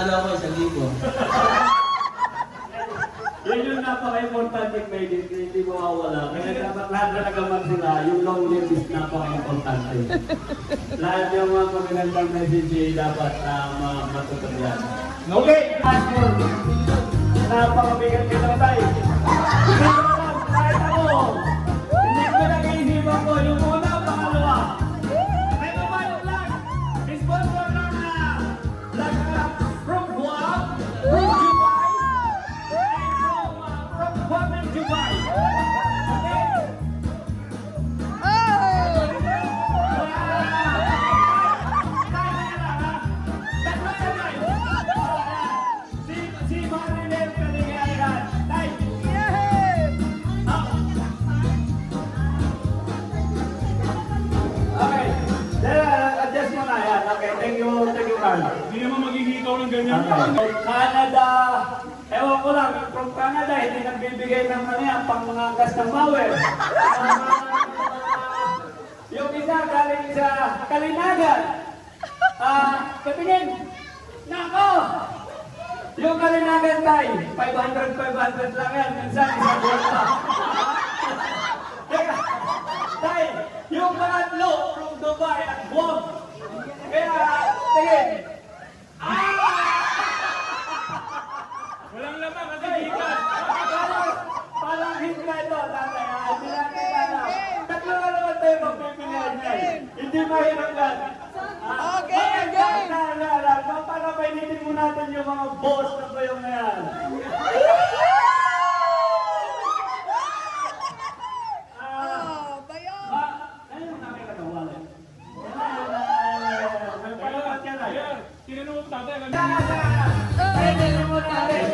Nanalo ako 1,000. Yun yung napaka-importante may hindi mawawala. Kaya dapat lahat na nagaman sila, yung long live is napaka-importante. Lahat yung mga magandang message dapat na matutugyan. Okay, Ashford. Napakabigat ka lang tayo. Kahit ako, hindi ko nag-iisipan ko yung una, pangalawa. Pero ba yung vlog? Sponsor ng vlog from Guam, from Dubai, and from Guam and Dubai. Okay? Si Marinel Kaligayahan. Tay! Okay. Adjust mo na yan. Okay, thank you, Carl. Hindi naman magiging ikaw ng ganyan. Okay. Canada. Ewan ko lang, from Canada, hindi nagbibigay ng ano yan, pang mga gas ng power. Yung isa galing sa Kalinagan. Katingin. Nako! Yung Kalinagan tayo, 500 lang yan. Minsan, isang buwan pa. Teka, tayo, yung pangatlo from Dubai at Guam. Kaya, tingin. Walang laman kasi hikat. Parang hindi na ito, tatay. Hindi na kita na. Tatlo na naman tayo magpipilihan yan. Hindi mahirap yan. Okay, okay. Para painitin mo natin yung mga boss na bayong na yan. Ayun, nakikatawala. May palamat yan ay. Tinanong mo tatay. Painitin mo natin.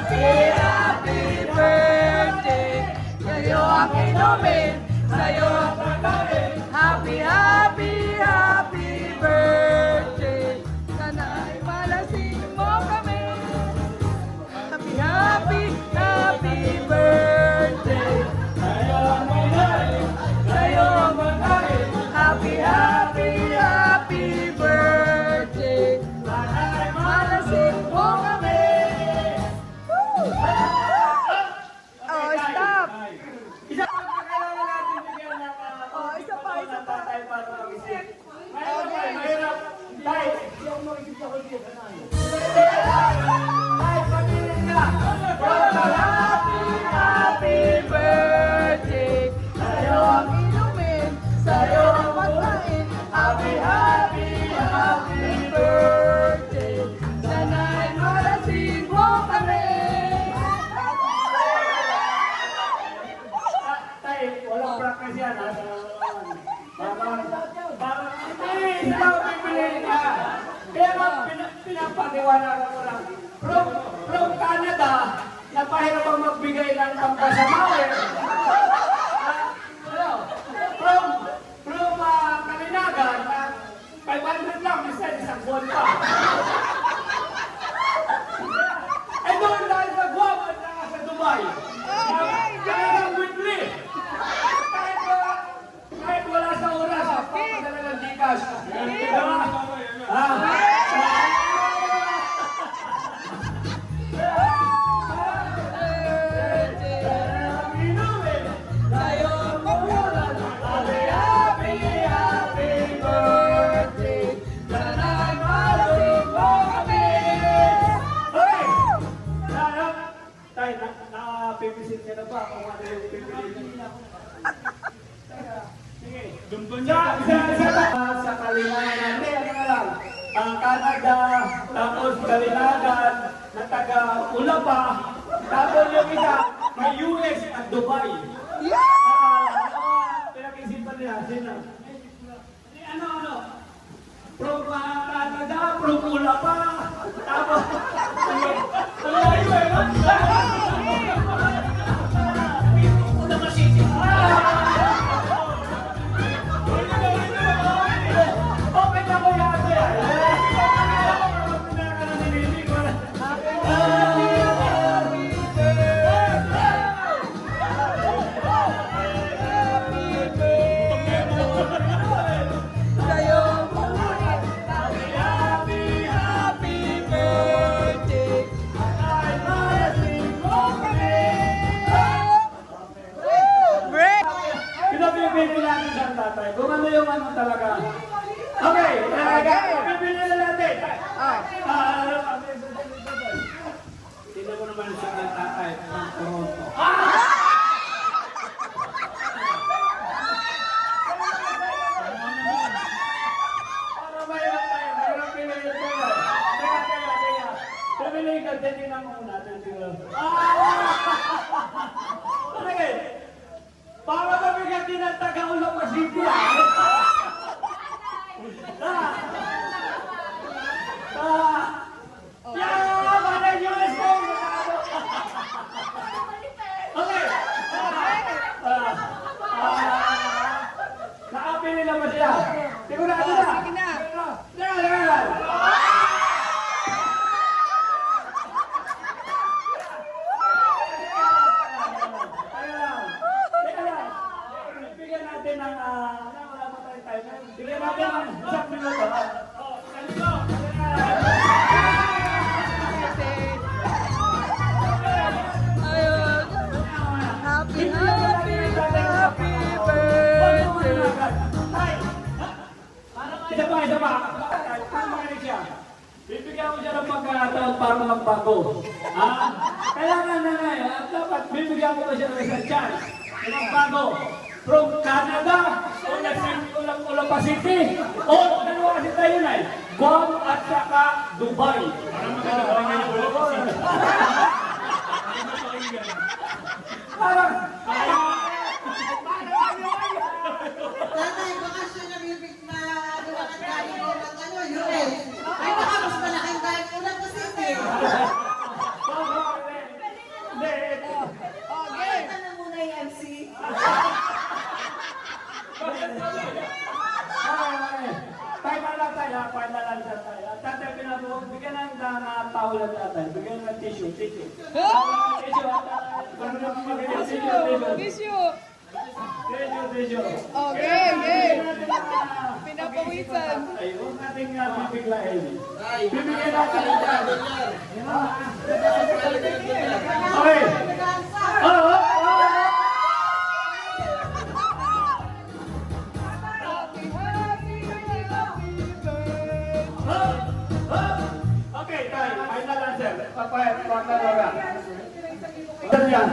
Happy birthday sa'yo ang inumin, sa'yo ang pagkain. Happy, happy, happy birthday. Sana ay malasing mo kami. Happy, happy, happy birthday. Sa'yo ang pinain. Sa'yo ang pagkain. Happy, happy, happy birthday. Sana ay malasing mo kami. Oh, stop. Isa pa kailangan natin bigyan ng Oh, isa pa, isa pa. tatay para mag-isip. Mahirap. Tay, hindi ako mag-isip ako dito. Tay, pagkilin ka. Happy, happy birthday. Sa'yo ang inumin, sa'yo ang pagkain. Happy, happy, happy birthday. Sana'y malasing mo kami. Tay, walang practice yan. Parang, hindi, isa lang pipiliin ka. Kaya pinapatiwanagan ko lang. From Canada, napahirap ang magbigay ng pangkasamawe. From Kalinagan, 500 lang, isang buwan pa. Eh doon dahil sa Guam at saka sa Dubai. Talagang weekly. Kahit wala sa oras, papadala ng Gcash. Sa'yo ang pagkain. Happy, happy, happy birthday. Sana'y malasing mo kami. Okay! Tay, napipisit ka na ba kung ano yung pipiliin? Sige. Sa Kalinagan natin, ano na lang? Ang Canada, tapos Kalinagan, na taga Ulapa, tapos yung isa, may US at Dubai. Pinag-isipan nila, sino? Ano? From Canada, from Ulapa, tapos, ang layo eh, no? Open na ko yate. Sa'yo ang pagkain. Happy, happy birthday. bibigyan mo natin siguro. Sige. Para mabigyan din ang taga-ulo pa City. Yeah! Mana US mo! Okay. Nakapili na ba siya? Sigurado na. Sige na. Bigyan natin ng wala pa tayong timer. Bigyan natin ng isang minuto. Ayun. Happy birthday. Isa pa. Makinig siya. Bibigyan ko siya ng pagkakataon para magbago. Kailangan na ngayon. Dapat bibigyan ko siya ng isang chance. Magbago. From Canada, Ulang City, o dalawa kasi tayo na Guam at saka Dubai. Parang maganda pa rin ngayon ulit kasi. Parang, Tatay, baka siya nabibig na lumakad galing ko ng US. Ay, baka mas malaking galing ko lang kasi hindi. Okay. Tanong muna yung MC. Final answer tayo. Tatay, pinabuhog, bigyan ng tawlan natin. Bigyan ng tissue. Tissue. Tissue. Okay. Pinapawisan. Ay, huwag nating bibiglahin. Bibigyan natin ng okay. Okay, tayo. Final answer. Papayat. Pagkalaga. Yan.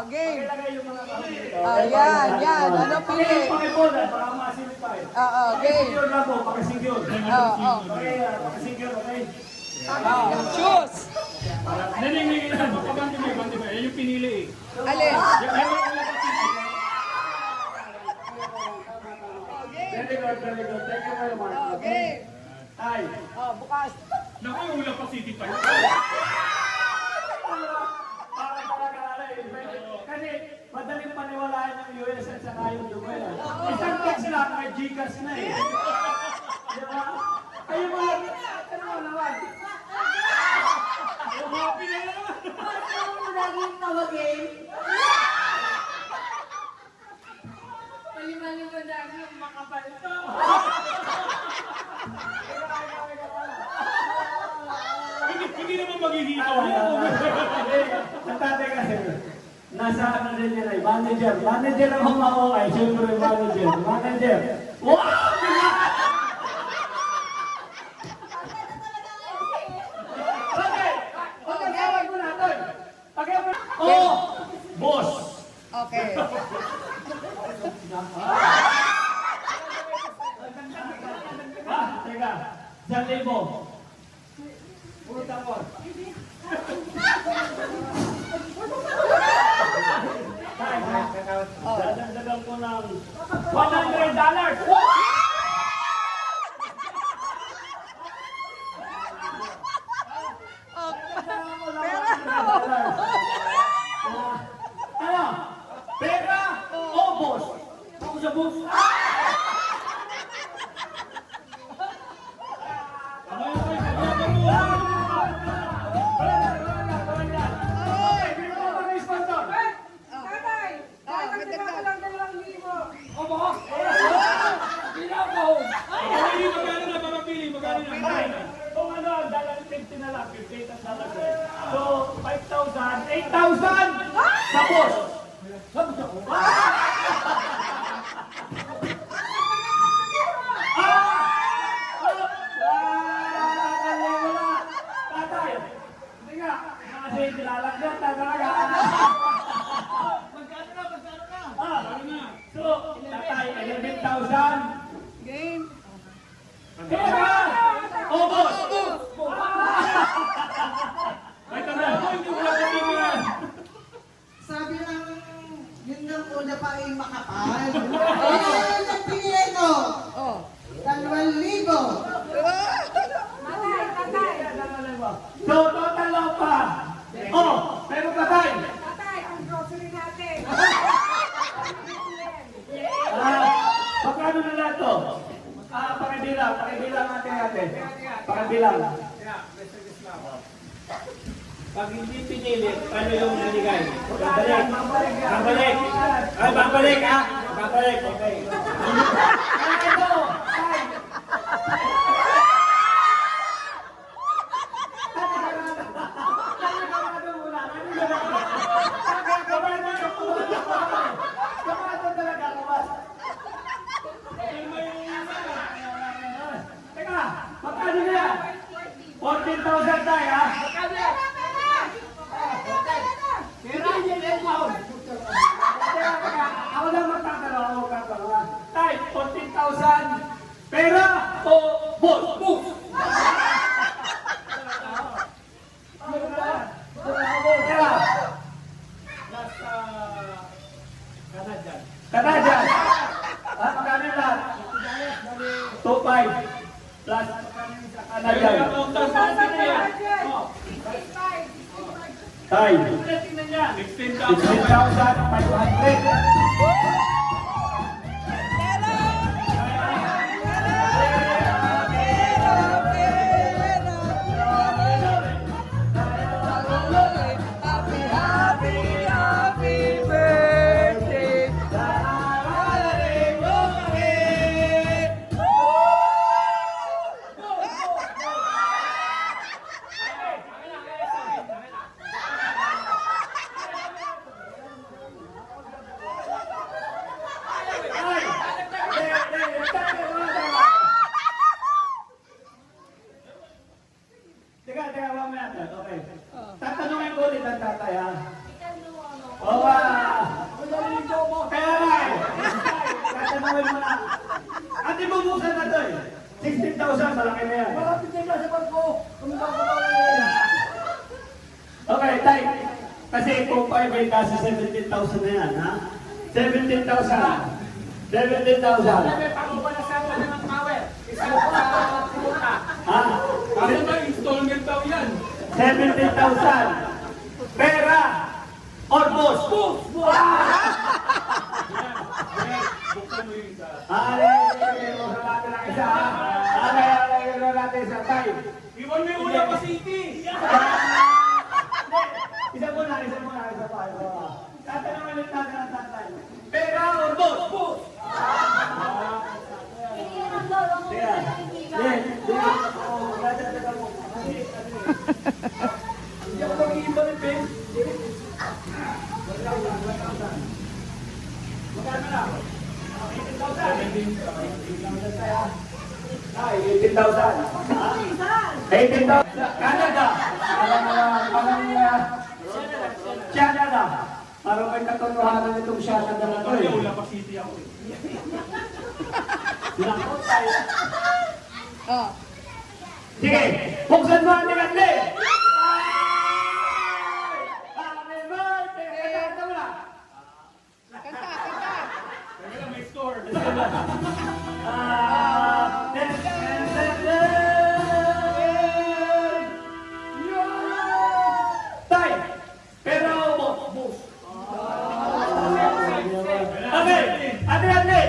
Game. Ilagay yung mga kahit. Yan. Ano pili? Pakibola, baka masilip pa eh. Game. Pakisecure lang po, pakisecure. Pakisecure, okay? Choose. Naningin na. Pagkabanti ba? Yan yung pinili eh. Alin? Very good. Thank you very much. Okay. Tay. Bukas. Naku, yung Ulang City pa yun. Para talaga kasi madaling paniwalaan yung US at saka yung Dubai. Isang text lang, may Gcash na eh. Di ba? Kayo mo lang, ano mo naman? Happy na naman. Ano mo naging tawagin? Mali-mali na yung makapal to. Hindi naman maghihitaw mo. Ang tatay kasi, nasa ano din yan ay, manager. Manager ang humahukay, siyempre manager. Wow! Okay, tawag mo natin. Oh! Boss! Okay. Teka, 1,000. Puta mo. Dadagdagan ko ng $100. Ano? Pera o boss? Ako sa boss. Kung ano, dalang 50 na lang, 58 ang talaga. So, 5,000, 8,000 sa boss. Tatay, hindi nga, kasi nilalagyan na talaga. Magkano na? So, tatay, 14,000. Game. Pera! Ubos! Ay, tanda mo, hindi mo lang yan. Sabi lang, yun ng una pa ay makapal. Ay, nagpilieno. Oh. 2,000. So, total lang pa. Oh, pero patay. Magkano na lang to? Pakibilang ate. Pakibilang. Pag hindi pinili, ano yung binigay? Babalik. Babalik. Ay, babalik ha? Babalik, okay. Ito! Teka, magkano na yan? 14,000 tayo ha? Ako lang magtatanong. Tay, 14,000. Pera o boss? Boss! Pera. Canadian. Magkano lang? 2,500. Plus Canadian. Tay. 16,500. Happy, happy, happy birthday. Teka, mamaya. Okay. Tatanungin ko ulit ang tatay, ha? Oo, kaya nga eh. Tatanungin mo na. At ibubusan na to eh. 16,000, malaki na yan. Okay, tay. Kasi kung 5 ay kasi 17,000 na yan, ha? 17,000. 17,000. Ha? Ano ba, installment daw yan? 17,000. Pera or boss? Boss! Buksan mo yung isa. Iwan mo yung una pa city. Isa muna. Tatanungin ulit natin ang tatay. Pera or boss? Boss! Hindi ako mag-iibalit eh. Magkano na? 18,000. 18,000. Canada. Canada. Parang may katotohanan itong Canada na to Kasi eh. wala pa city ako eh. Sinakot tayo. Oh. Sige, buksan mo ang tigande! Happy birthday! Kanta mo na! Kanta. Kaya may store. Tay! Pero boss! Okay! Ate! Hey!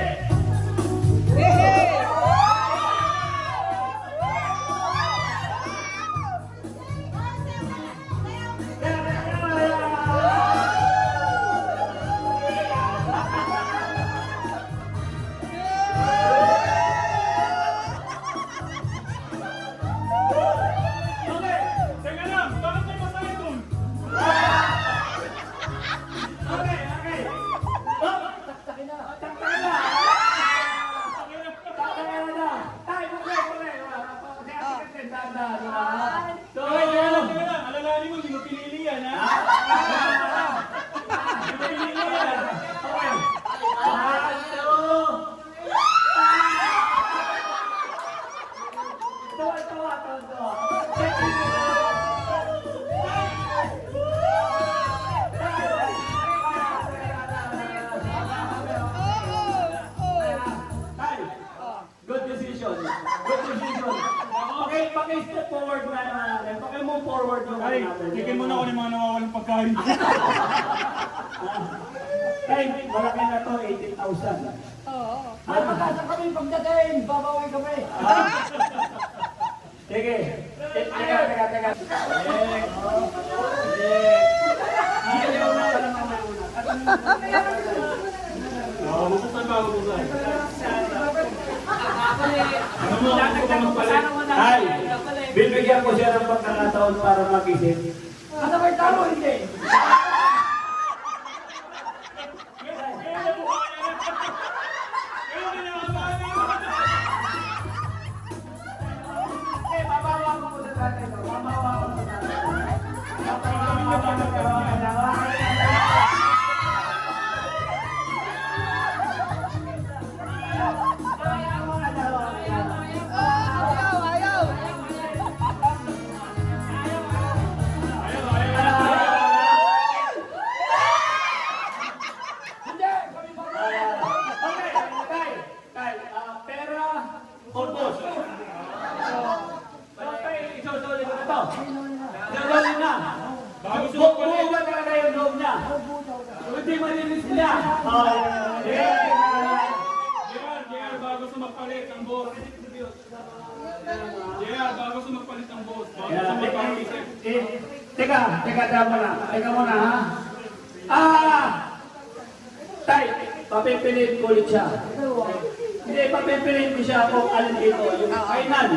forward yung Ay, natin. tigil mo na ako ng mga nawawalang pagkain. Tay, malaki na to, 18,000. Oo. Ay, magkasang kami pagdating, babaway kami. Sige. Teka. Ayaw na pala mamaya. Oo, buksan ba? Buksan. Ano mo, ano pala? Ay, bibigyan ko siya ng pagkakataon para mag-isip. Ano may tao, hindi? Ayaw, ayaw. Pera, purpose. Isusulit ko na to. Isusulit na. Buuwan talaga yung loob niya. Hindi malinis niya. JR, bago sa magpalit ang boss. JR, bago sa magpalit ang boss. Bago sa magpalit. Teka muna ha. Tay, papipiliin ko ulit siya. Hindi, papipiliin ko siya kung alin dito. Yung final.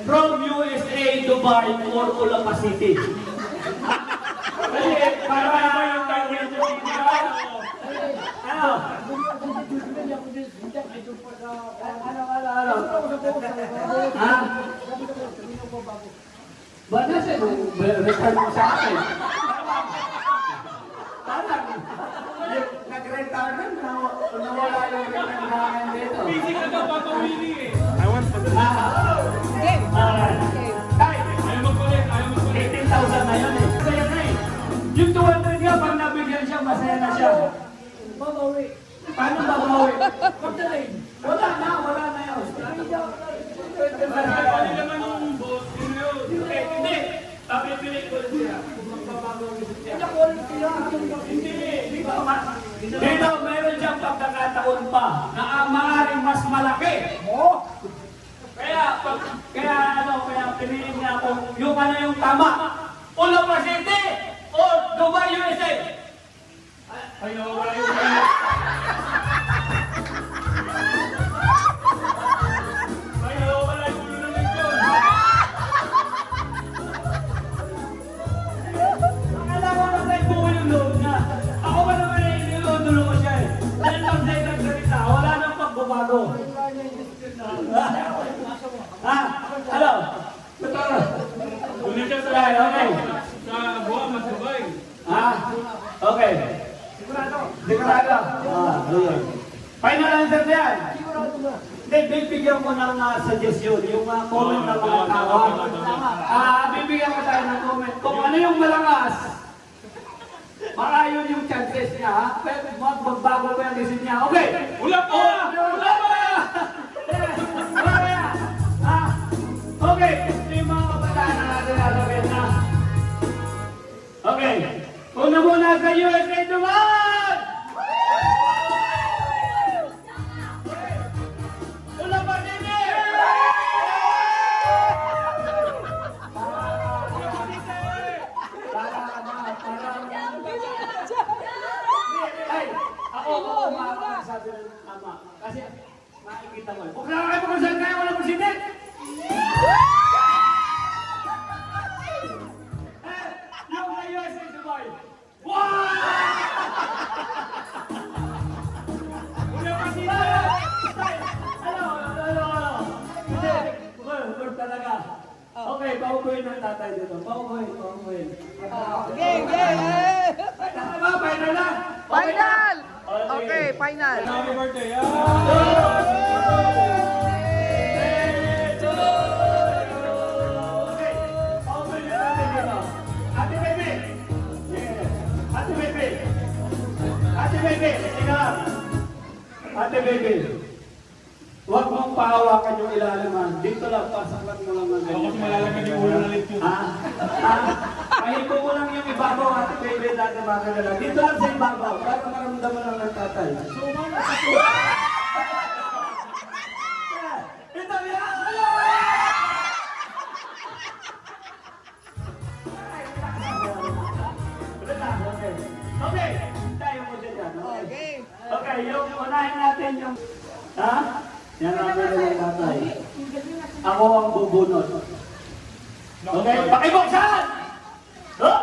From USA, Dubai, or Olapa City. Kasi, para yung tayo ano? Ha? Ba nasa record mo sa akin? Parang, nag-retard na, nawala yung record na akin dito. Busy ka daw, Papa Willie eh. I want to Game. Alright. Tay, Ayaw magpalit, ayaw magpalit. 18,000 na yun eh. Masaya na eh. Yung 200 nga, pag nabigyan siya, masaya na siya. Babawi. Paano babawi? Pagdating. Wala na yun. Ano naman yung boss? Yun yun. Hindi. Papipili ko siya. Magbabago siya. Dito, meron siyang pagkakataon pa na maaaring mas malaki. Kaya piliin niya kung yung ano yung tama. Olapa City o Dubai, USA. Ay, nawawala yung Ay, nawawala yung ulo ng lechon. Akala ko kasi buo yung loob niya. Ako ba naman ay niludulo ko siya eh. Dahil pag sa'yo nagsalita, wala nang pagbabago. Ha? Ano? Totoo. Doon siya sa Okay. sa Guam, sa Dubai. Ha? Okay. Sigurado. Ayun. Final answer na yan. Hindi, bibigyan ko ng suggestion, yung comment ng mga tao. Bibigyan ko tayo ng comment. Kung ano yung malakas, baka yun yung chances niya, ha? Pero magbago pa yung decision niya. Okay. Wala pa! Wala pa! Yes. Wala pa yan. Ha? Okay. Ito yung mga kabataan na natin nalagyan na. Okay. Una muna sa USA Dubai! Una pa din eh! Ay, ako makakasabi ng ama. Kasi makikita mo. Huwag na kayo kung saan kayo walang president! Yung na USA Dubai! Wow! Wala pa si Ano? Hindi. Word talaga. Okay, paupuin ng tatay dito. Paupuin. Game, game. Tama ba? Final na? Final. Okay, final. Happy birthday, Okay, paupuin na natin dito. Ate Bebe! Yeah. Ate Bebe! Ate Bebe! Tingnan lang. Ate Bebe! Huwag mong pahawakan yung ilalaman. Dito lang, pasaklan mo lang ng ganyan. Kasi malalagyan yung ulo ng lechon. Ha? Pahipo mo lang yung ibabaw at baby dati makagala. Dito lang sa ibabaw, para maramdaman lang ng tatay. Ito yan! Okay. Okay. Tayo mo dyan. Oh, Okay. game. Okay, yung unahin natin yung... Ha? Yan ang mga tatay. Ako ang bubunot. Okay, pakibuksan! Oh!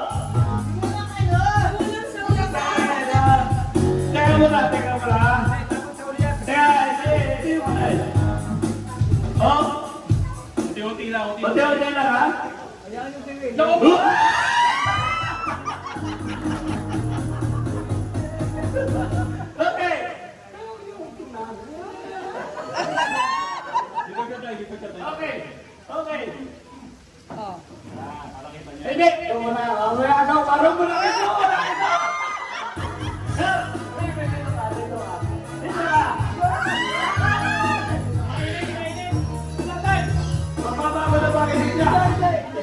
Teka muna. Teka, hindi muna. Oh! Unti-unti lang, unti-unti. Unti-unti lang, ha? Naku! Okay! Dito ka tayo, dito ka tayo. Okay! Okay! Oh. Hindi! Ito muna. Mamaya ano, parang muna ito!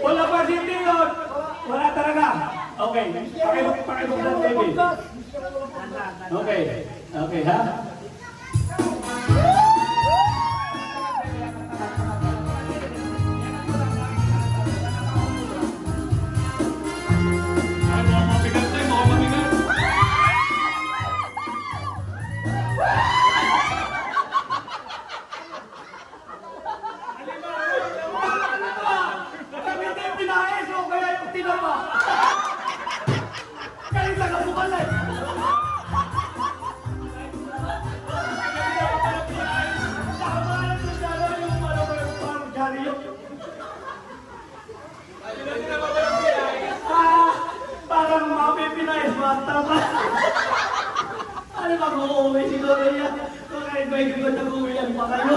Wala pa hindi yun! Wala talaga! Okay, pakibuksan baby. Okay, okay ha? Ay, mga mabigat tayo, mga mabigat. Kami hindi pinayos o kaya yung tinapa. Kaya sa kasukalay. Parang mapipinayos mo ang tama. Ano ba kung uuwi siguro yan? Kung kahit may gawin na uuwi yan pa kayo.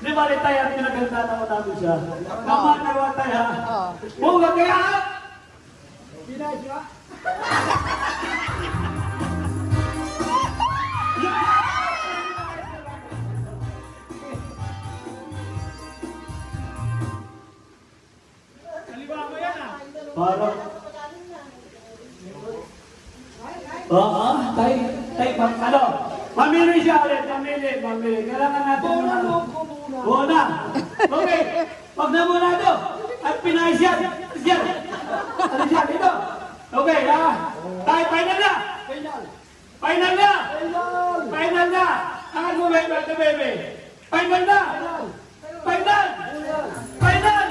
Di ba rin tayo ang pinagandaan mo namin siya? Kamatawa tayo ha? Oh. Huwag kaya ha? Halimbawa yan ah. Parang... Oo, tay, ano? Mamili siya ulit, mamili. Kailangan natin Bona. Okay, pag namuna ito, at pinayos yan. Yan. Ano siya, dito. Okay, ha? Tay, final na. Final na. Final na. Angat mo, baby, ito, baby. Final na. Final. Final.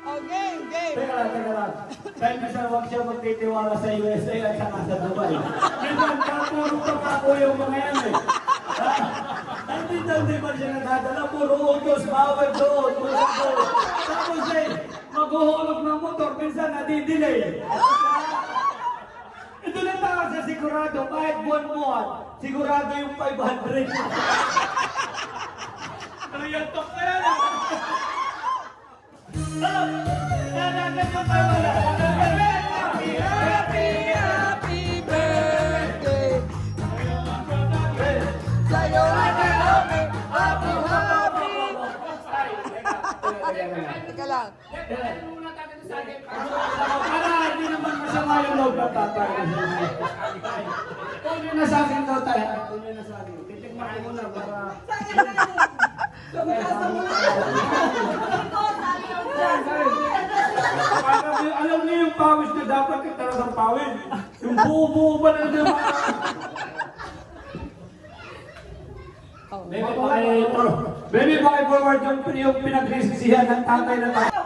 Oh, game, game. Teka lang. Dahil kasi huwag siya magtitiwala sa USA at saka sa Dubai. Minsan, puro pagkako yung mga yan eh. Hindi ba siya nagdadala? Puro utos, bawal doon, puro doon. Tapos eh, maghuhulog ng motor, minsan nadidelay. Ito na tayo sa sigurado, kahit buwan-buwan, sigurado yung 500. Ano yan, top na yan ah. Happy birthday. Sa'yo happy, happy, happy, happy. Teka lang. Para hindi naman masama yung loob ng tatay. Kung yun na sa akin daw tayo. Kung yun na sa akin. Titikman ko muna para... Alam niyo yung pawis na dapat yung talagang pawis. Yung buo-buo ba na naman? Oh. Baby, paki-forward yung pinagsisihan ng tatay na tayo.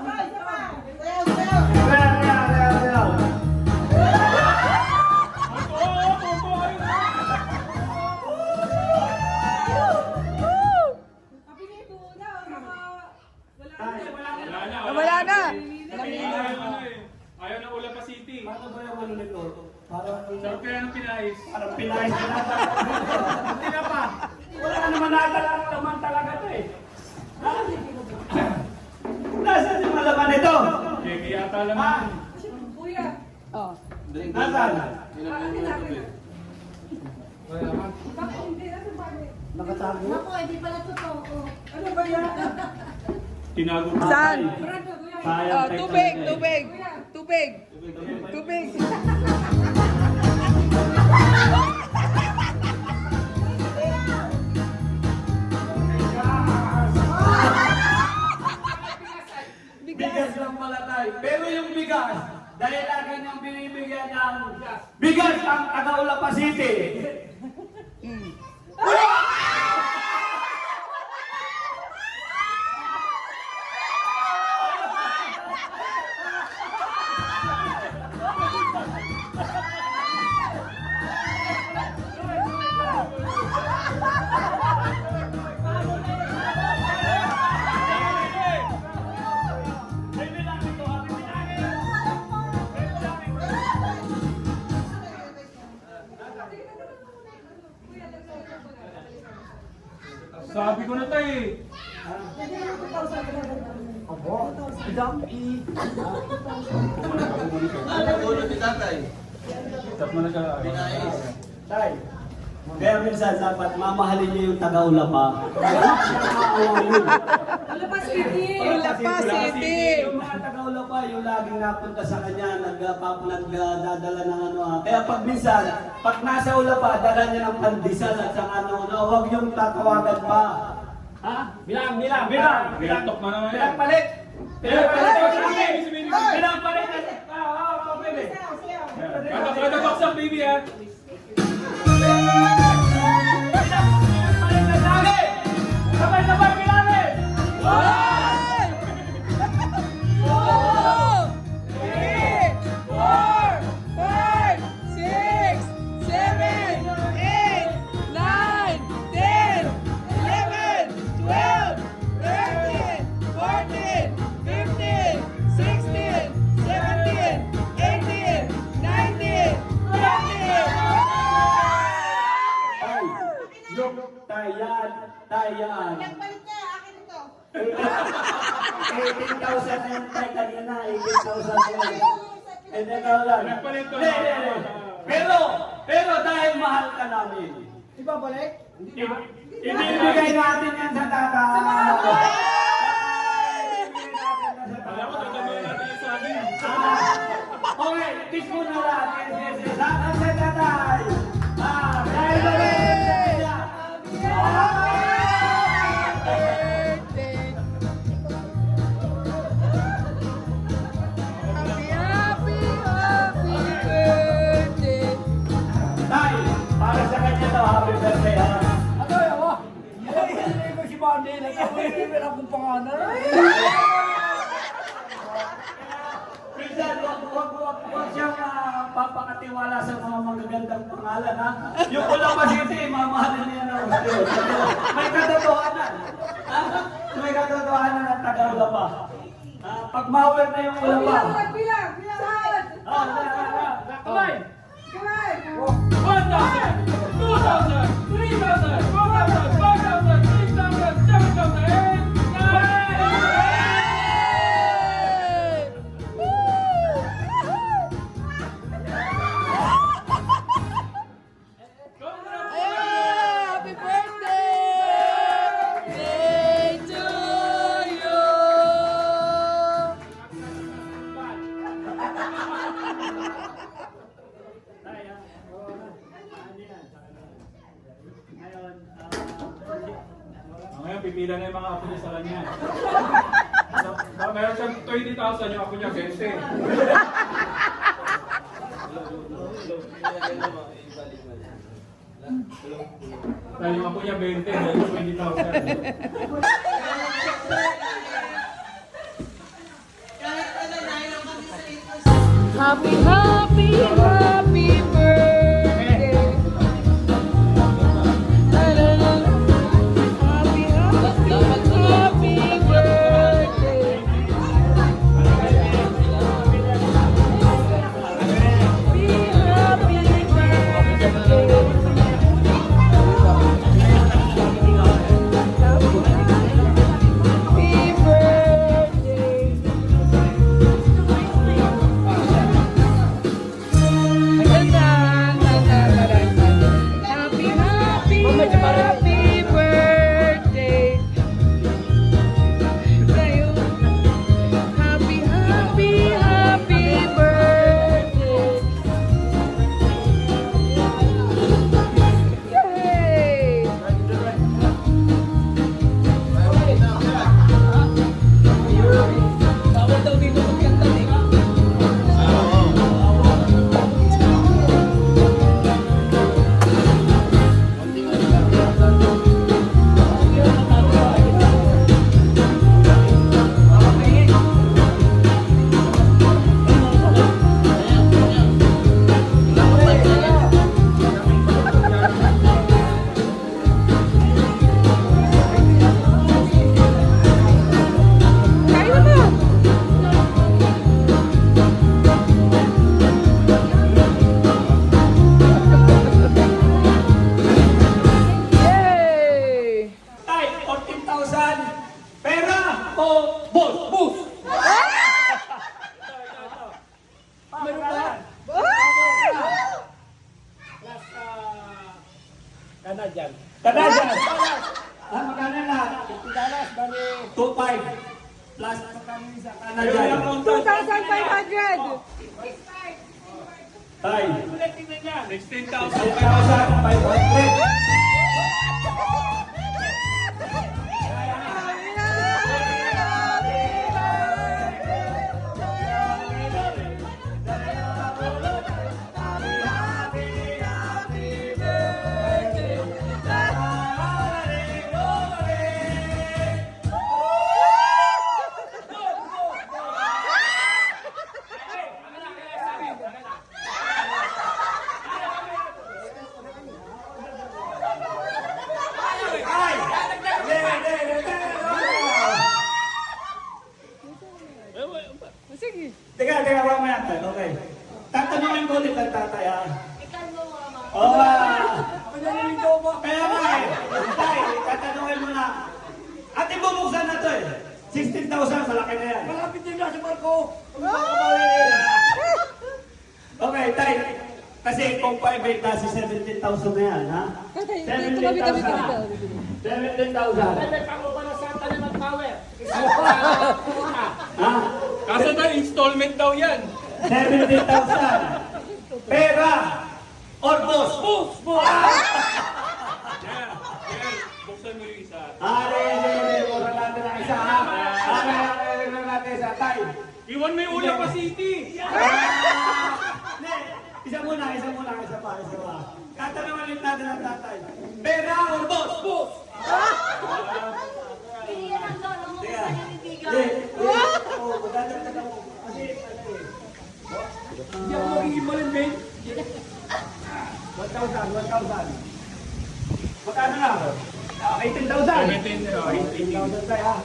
Parang pinayos na nata. Hindi na pa. Wala naman naman talaga ito eh. Ha? Nasaan yung malaman nito? Kaya yata lang. Ha? Kuya. Oh. Nasaan? Bakit hindi? Ano ba? Ako, hindi pala totoo. Ano ba yan? Tinago ko. Saan? Brando, kuya. Sayang Oh, tubig, technology. tubig. Tubig. Tubig. Bigas lang pala tayo. Pero yung bigas, dahil lagi niyang binibigyan ng bigas ang Tagaulapa City. Sabi ko na tayo eh. Tap mo na ka. Tay, kaya minsan dapat mamahalin niyo yung Tagaulapa. Ano pa City? Ulapa City. Yung mga Tagaulapa, yung laging napunta sa kanya, nagdadala ng ano. Kaya pag minsan, pag nasa Ulapa, dala niya ng pandesal at saka ano, huwag yung tatawagan pa. Ha? Bilang. Bilantok na naman yan. Bilang palit! Bilang palit! Bilang palit! Baby! Kada box ang baby ha. Palit na lagi! Sabay bilangin! One, two, three, four, five, six, seven, eight, nine, 10, 11, 12, 13, 14, 15, 16, 17, 18, 19, 20. Tayan. Nagpalit niya, akin ito. 18,000 na yung tayo kanina, 18,000 na yun. Hindi ka lang. Nagpalit ko Hindi. Pero dahil mahal ka namin, Ibabalik? ibibigay natin yan sa tata. Alam mo, tatabayan natin yung saging. Okay, kiss mo na lang. Yes. Saan sa tatay? Dahil na rin sa kanya. Birthday. Happy birthday. Tay, para sa kanya to, happy birthday ha. Ano yun? Hindi ko si Mandy. Nagkakalimutan akong pangalan. Minsan, huwag siyang papakatiwala sa mga magagandang pangalan, ha? Yung Ulapa City, mamahalin niya na gusto. May katotohanan. Ha? May katotohanan ang Taga-Ulapa. Pag ma-over na yung Ulapa. Bilang! Kamay! Kamay! 1,000, 2,000, 3,000, 4,000, 5,000, 6,000, 7,000, 8,000. Happy birthday to you. Ngayon, pipila na yung mga apo niya sa kanya. Meron siyang 20,000, yung apo niya, 20. Dahil yung apo niya, 20, dahil 20,000. Kahit ano, dahil lang kami sa ito. Happy birthday. Happy birthday. Be happy birthday. 2,500 plus magkano isa Ayun Canada. yung account. 2,500. Tay. Ulit, tingnan niya. Next 10,000. 10,500. Sige. Teka, mamaya tayo. Okay. Tatanungin ko ulit ang tatay, ha? Oo, Ako nalilito mo. kaya nga eh. Tay, tatanungin mo na. At ibubuksan na to eh. 16,000, malaki na yan. Malapit din na sa barko. Okay, tay. Kasi kung 5,800 kasi 17,000 na yan, ha? Tumabi kami. 17,000. Ha? Kaso na installment daw yan. 17,000. Pera or boss? Yan. Yan. Buksan mo yung isa. Hindi. Mura natin ang isa, ha? Mura natin isa. Tay. Iwan mo yung Ula pa City. Hindi. Isa pa. Tatanungin ulit natin ang tatay. Pera or boss? Boss! Hindi ako magiging malimbing. 1,000. Magkano na? 18,000. 18,000 tayo, ha?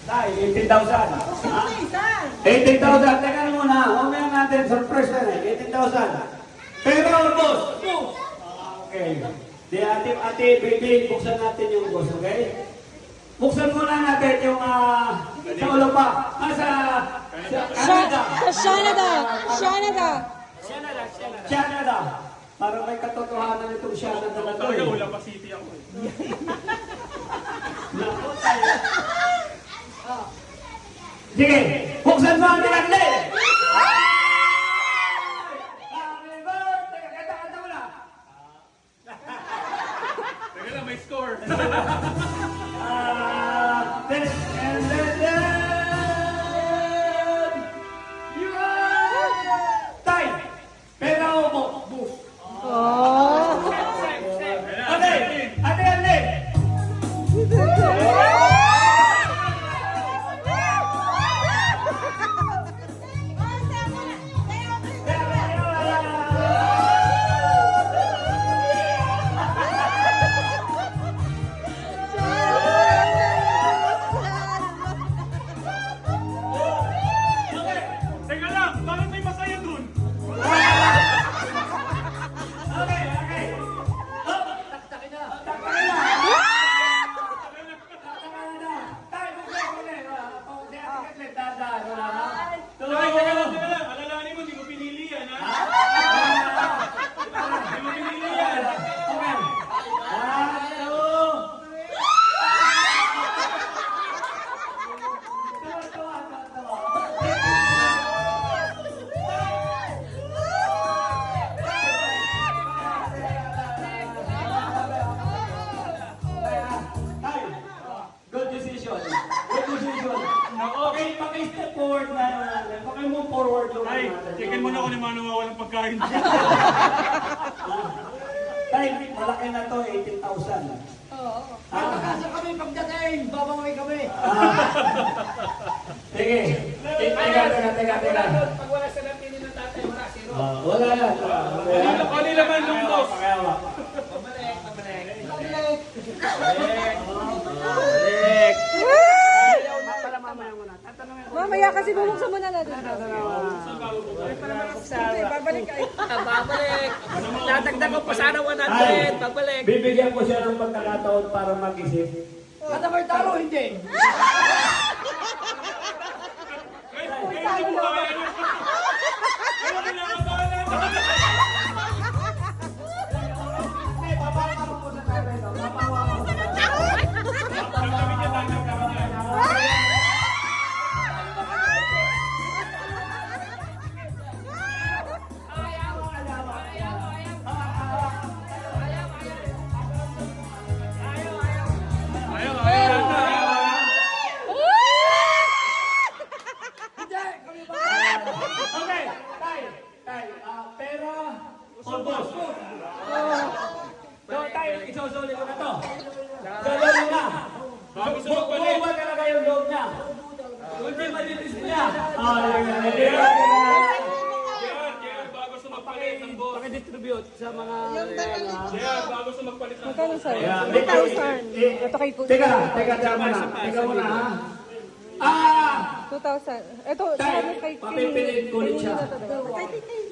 Tay, 18,000. Ha? 18,000. Teka na muna. Mamaya natin. Surprise na eh. 18,000. Pera or boss? Boss! Okay. Di ate, baby, buksan natin yung boss, okay? Buksan muna natin yung sa ulo pa. Sa Canada. Para may katotohanan itong Canada na to Talaga eh. Ula pa City ako. Naku, tayo. Sige, buksan mo ang nilagli! Happy birthday! Kanta mo na! Teka lang, may score. You are... Tay! Pera o mo? Bus. Ate! Ate! Teka lang, bakit may masaya dun? Okay. Oh, taktakin na. Tay, buksan mo ulit. Kung di ate Kathleen, dadaan. Wala na? Teka lang. Alalahanin mo, di mo pinili yan, ha? Di mo pinili yan. Okay. 1, 2. Good decision. Okay, paki-step forward na. Paki-move forward yung Ay, checkin mo na kung yung mga nawawalang pagkain dyan. Tay, malaki na to, 18,000. Pagkakasa kami pagdating, babaway kami. Sige. Teka. Pag wala sa napili ng tatay, wala sino. Wala yan. Kali naman yung boss. Pakiawa. Mamaya kasi bubuksan mo na natin. Babalik ay. Babalik. Dadagdag ko pa sana 100. Babalik. Bibigyan ko siya ng pagkakataon para mag-isip. Katamay talo, hindi. Ay, hindi mo kaya yun. Pero kinakabahan natin. Papawa ko po sa tatay. Papawa ko. Tanggapin niya. JR, bago sa magpalit ng boss. Pakidistribute sa mga... JR, bago sa magpalit ng Magkano sa'yo? Ayan. 2,000. Ito kay Kuya. Teka muna. Teka muna, ha? 2,000. Ito, Tay, sabi kay papipiliin ko ulit siya.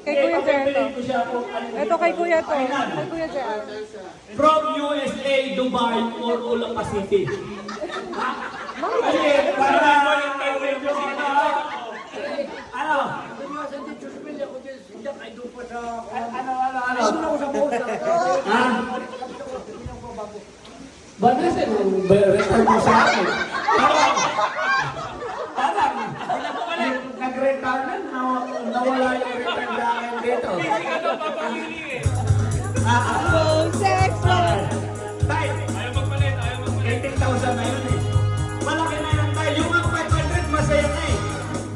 Kay Kuya Jer ito. Papipiliin ko siya kung ano. Ito kay Kuya to. Kay Kuya Jer. From USA, Dubai, or Olapa City. Kasi, para ano? Ha? Ba't kasi record mo sa akin? Parang, nag-retard na, nawala yung record na akin dito. Sex! Tay, Ayaw magpalit, ayaw magpalit. 18,000 na yun eh. Malaki na yan tayo. Yung 500, masaya na eh.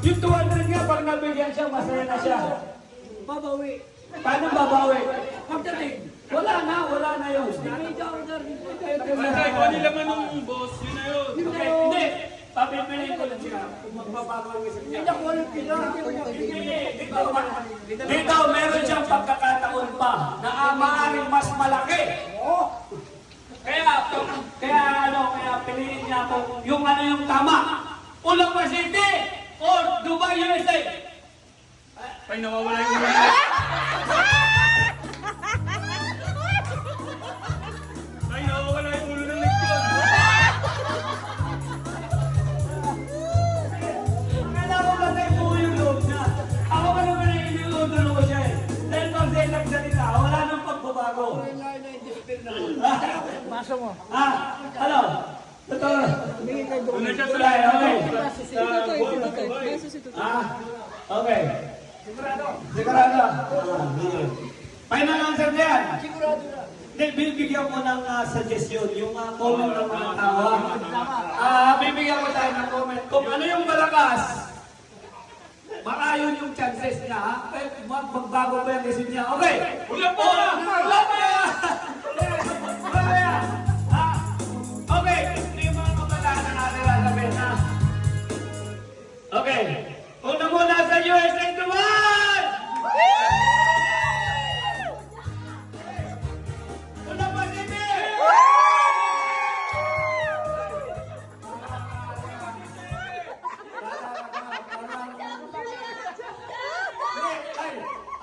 Yung 200 nga, pag nabigyan siya, masaya na siya. Babawi. Paano babawi? Pagdating. Wala na yun. Basta ikaw nila man ng boss, yun na yun. Hindi, papipiliin ko lang siya kung magbabago ang isip niya. Dito, meron siyang pagkakataon pa na maaaring mas malaki. Kaya piliin niya kung yung ano yung tama. Olapa City or Dubai, USA. Ay, nawawala yung ulo. Ay, nawawala yung ulo ng leksyon. Kailangan ko matay po yung loob niya. Ako pa naman ang iniutulo ko siya eh. Dahil pag siya nagsalita, wala nang pagbabago. Basa mo. Ano? Totoo. Doon na siya sa Okay. Si Tutoy, si Tutoy. Beso si Tutoy. Okay. Sigurado. Final answer na yan. Sigurado na. Hindi, bibigyan ko ng suggestion, yung comment ng mga tao. Bibigyan ko tayo ng comment. Kung ano yung malakas, baka yun yung chances niya, ha? Magbago pa yung isip niya. Okay! Wala po! Wala pa yan! Wala yan! Okay, ito yung mga kabataan na natin sasabihin, ha? Okay. Una muna sa USA Dubai! Una pa City!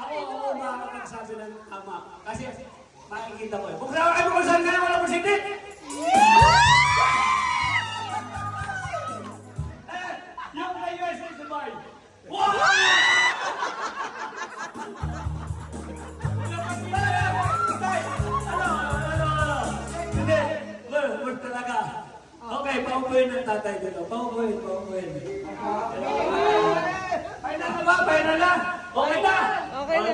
Ako makakagsabi ng tama. Kasi makikita ko eh. Bukla kayo kung saan ka na wala po City! Yung kay USA Dubai! Wow! Hindi. Word talaga. Okay, paupuin ng tatay dito. Paupuin. Final na ba? Final na? Okay na? Okay na.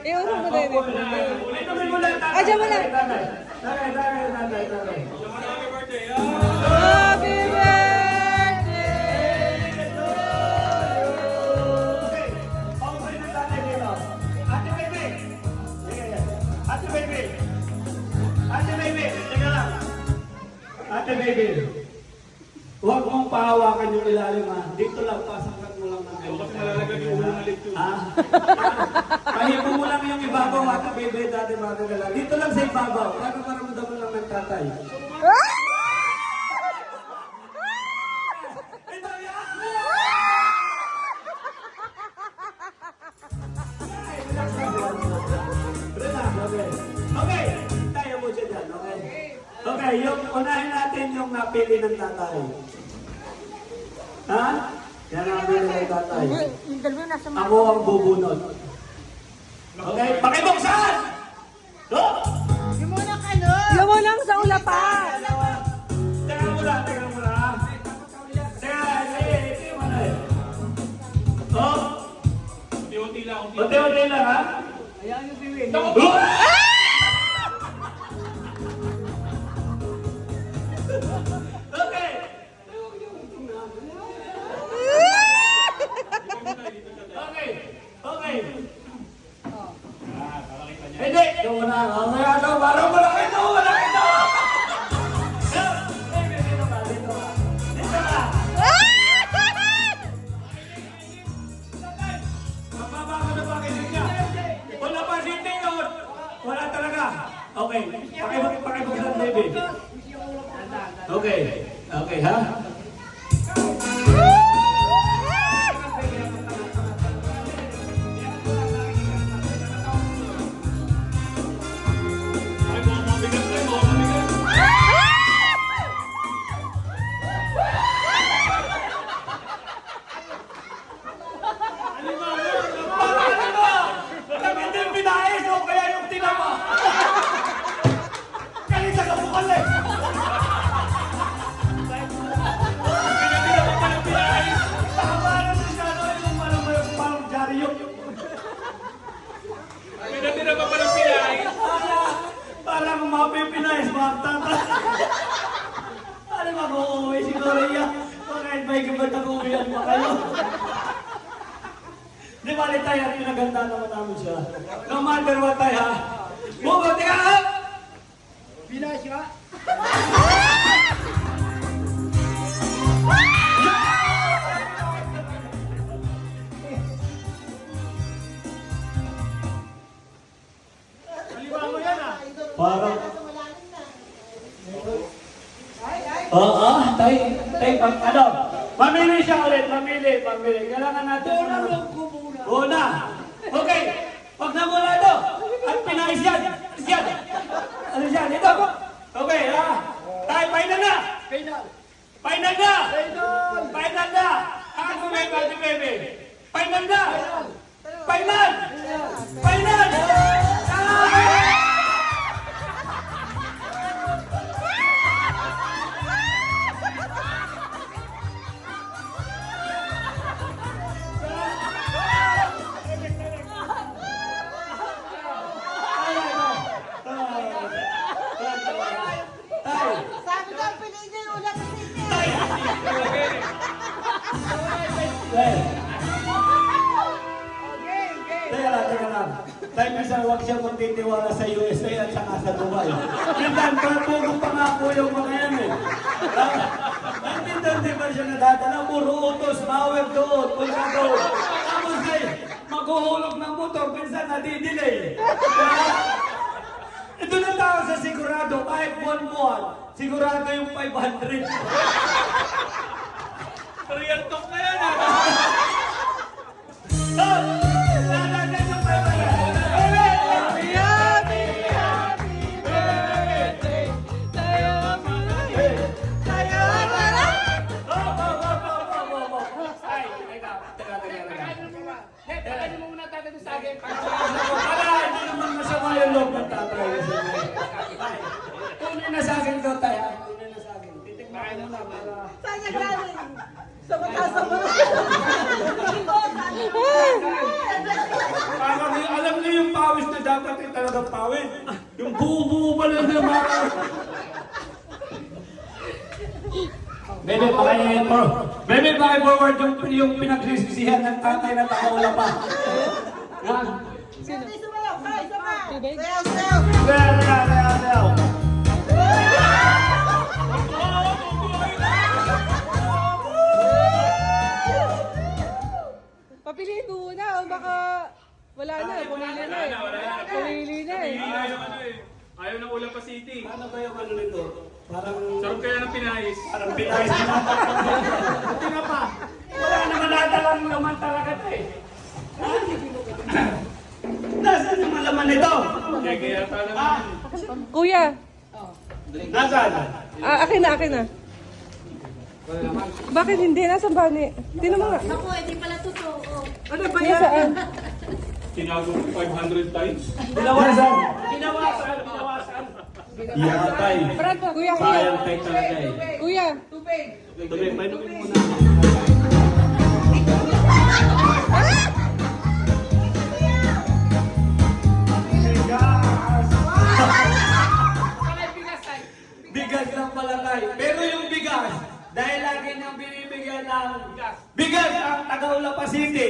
Iuro mo na yun. Ulitin mo lang tatay. Ah, dyan mo lang. Tatay. Happy birthday, Happy birthday! Okay. Paupuin ng tatay dito. Ate Baby. Ate Baby. Teka lang. Ate Baby. Huwag mong pahawakan yung ilalim ha. Dito lang, pasakat mo lang ng Mas malalagay yung ulo ng leksyon. ha? Pahipo mo lang yung ibabaw, Ate Baby, dati bago ka lang. Dito lang sa ibabaw. Para maramdaman mo lang ng tatay. Ito yan! Relax, okay. Okay, tayo mo siya dyan, okay? Okay, yung unahin natin yung napili ng tatay. Ha? Yan ang napili ng tatay. Yung dalawa nasa Ako ang bubunot. Okay, pakibuksan! Go! Yung muna ka, no? Yung mo lang sa ulapan. Teka muna. Teka, hindi mo na eh. Oh, Unti-unti lang, unti-unti. unti-unti lang ha? Ayan yung piwin. Okay. Okay. Hindi. Ikaw muna. Mamaya ka. Parang malaki ito. Malaki ito. Dito ka. Okay. Okay, ha? Ay, mga mabigat tayo, mga mabigat. Kami din pinais o kaya yung tinama. Kanina ka bukal eh. Pinatira pa ng pinayos. Tama na si Sano yung parang Jaryo. Pinatira pa ng pinayos. Parang mapipinais, magtata. Ano mag-uuwi siguro yan? Bakit may gabat na uwihan pa kayo? Di ba tayo at pinaganda naman namin siya? No matter what tayo ha? Bubuti ka ha? Pinais ka? Parang... Oo, ano? Mamili siya ulit, mamili. Kailangan natin... Una! Okay! Pag namula ito, at pinais yan! Ano yan? Ito! Okay, ha? Tayo, final na! Final na! Ako may bati, baby! Final na! Final! Sabi ko, piliin niyo yung ulam sa inyo. Teka lang. Tayo minsan huwag siya magtitiwala sa USA at saka sa Dubai. Minsan, pagpugo pa nga po yung mga yan eh. Minsan, di ba siya nadadala? Puro utos, power doon, pulka doon. Tapos ay, maghuhulog ng motor, minsan nadidelay. Ito na tao sa sigurado, kahit buwan-buwan, sigurado yung 500. Real talk na yan, ha? Lalagan yung 500. Hindi naman masama yung loob ng tatay. Tunay na sa akin ito, tayo. Tunay na sa akin. Titikman mo na para... Saan niya galing? Sa mataas na Parang alam niyo yung pawis na dapat yung talagang pawis. Yung buo-buo pa lang yung mga... Bebe, forward yung pinagsisisihan ng tatay na takaula pa. Yan. Sabi, sumayaw! Kay, sumayaw! Bibig? Sayaw! Sayaw. Papiliin mo muna o baka wala na. Pumili na eh. Pumili na eh. Hindi na yung ano eh. Ayaw ng Ulam pa City. Ano ba yung ano nito? Parang... Sarap kaya ng pinayos. Parang pinayos na. Buti na pa. Wala naman natalang naman talaga ito eh. Nasaan yung malaman nito? Kaya talaga. Kuya, Nasaan? akin na. Bakit hindi? Nasaan ba ni? Tinan mo nga. Ako, hindi pala totoo. Ano ba yan? Saan? Tinago ko 500 times. Binawasan. Yatay. Kuya. Sayang tayo talaga eh. Kuya. Tuloy, painumin muna. Bigas lang pala tayo. Pero yung bigas, dahil lagi niyang binibigyan ng bigas ang Tagaulapa City.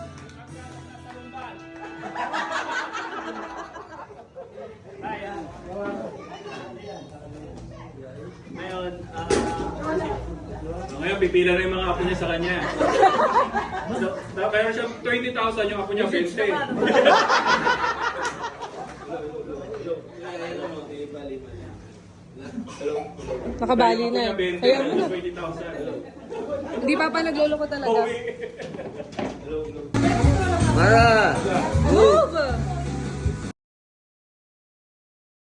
Ngayon, So, ngayon, pipila na yung mga apo niya sa kanya. So, meron siya 20,000, yung apo niya 20. Nakabali na. Yung apo niya 20, Kaya mo na. 20,000. Hindi pa nagloloko talaga. Uwi. Move!